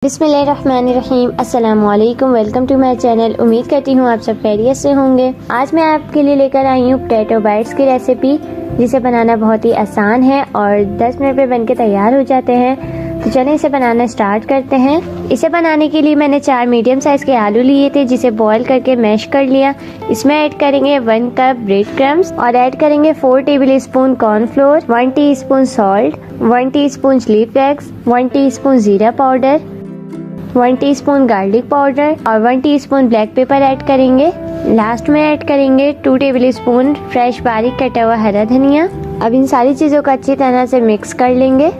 बिस्मिल्लाहिर्रहमानिर्रहीम अस्सलाम वालेकुम। Welcome to my channel. उम्मीद करती हूँ आप सब खैरियत से होंगे। आज मैं आपके लिए लेकर आई हूँ पोटैटो बाइट्स की रेसिपी, जिसे बनाना बहुत ही आसान है और 10 मिनट में बनके तैयार हो जाते हैं। तो चलें इसे बनाना स्टार्ट करते हैं। इसे बनाने के लिए मैंने 4 मीडियम साइज़ के आलू लिए थे, जिसे बॉईल करके मैश कर लिया। इसमें ऐड करेंगे 1 कप ब्रेड क्रम्स और ऐड करेंगे 4 tablespoon cornflour, 1 teaspoon salt, 1 teaspoon chilli flakes, 1 teaspoon जीरा पाउडर, 1 टीस्पून गार्लिक पाउडर और 1 टीस्पून ब्लैक पेपर ऐड करेंगे। लास्ट में ऐड करेंगे 2 टेबल स्पून फ्रेश बारीक कटा हुआ हरा धनिया। अब इन सारी चीज़ों को अच्छी तरह से मिक्स कर लेंगे।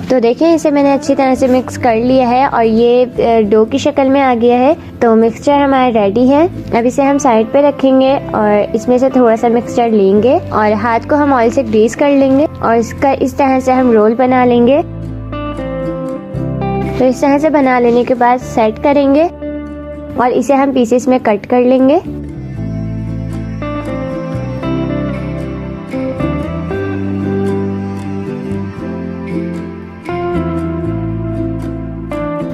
तो देखें, इसे मैंने अच्छी तरह से मिक्स कर लिया है और ये डो की शक्ल में आ गया है। तो मिक्सचर हमारा रेडी है। अब इसे हम साइड पे रखेंगे और इसमें से थोड़ा सा मिक्सचर लेंगे और हाथ को हम ऑयल से ग्रीस कर लेंगे और इसका इस तरह से हम रोल बना लेंगे। तो इस तरह से बना लेने के बाद सेट करेंगे और इसे हम पीसेस में कट कर लेंगे।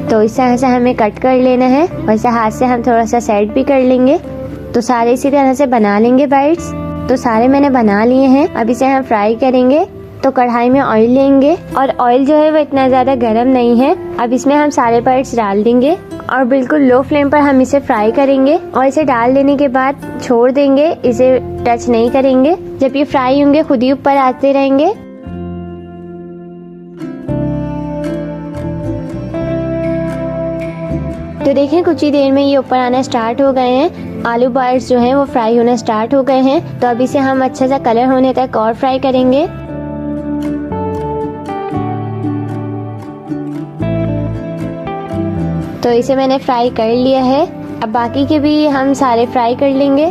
तो इस तरह से हमें कट कर लेना है। वैसे हाथ से हम थोड़ा सा सेट भी कर लेंगे। तो सारे इसी तरह से बना लेंगे बाइट्स। तो सारे मैंने बना लिए हैं। अब इसे हम फ्राई करेंगे। तो कढ़ाई में ऑयल लेंगे और ऑयल जो है वो इतना ज़्यादा गर्म नहीं है। अब इसमें हम सारे बाइट्स डाल देंगे और बिल्कुल लो फ्लेम पर हम इसे फ्राई करेंगे और इसे डाल देने के बाद छोड़ देंगे, इसे टच नहीं करेंगे। जब ये फ्राई होंगे खुद ही ऊपर आते रहेंगे। तो देखें, कुछ ही देर में ये ऊपर आना स्टार्ट हो गए हैं। आलू बाइट्स जो हैं वो फ्राई होना स्टार्ट हो गए हैं। तो अब इसे हम अच्छा सा कलर होने तक और फ्राई करेंगे। तो इसे मैंने फ्राई कर लिया है। अब बाकी के भी हम सारे फ्राई कर लेंगे।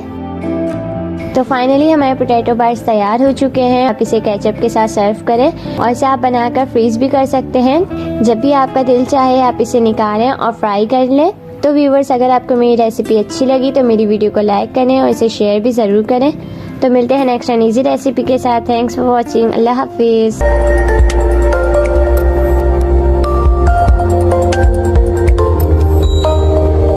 तो फाइनली हमारे पोटैटो बाइट्स तैयार हो चुके हैं। आप इसे केचप के साथ सर्व करें और इसे आप बनाकर फ्रीज भी कर सकते हैं। जब भी आपका दिल चाहे आप इसे निकालें और फ्राई कर लें। तो व्यूवर्स, अगर आपको मेरी रेसिपी अच्छी लगी तो मेरी वीडियो को लाइक करें और इसे शेयर भी ज़रूर करें। तो मिलते हैं नेक्स्ट एंड ईजी रेसिपी के साथ। Thanks for watching. अल्लाह हाफिज़।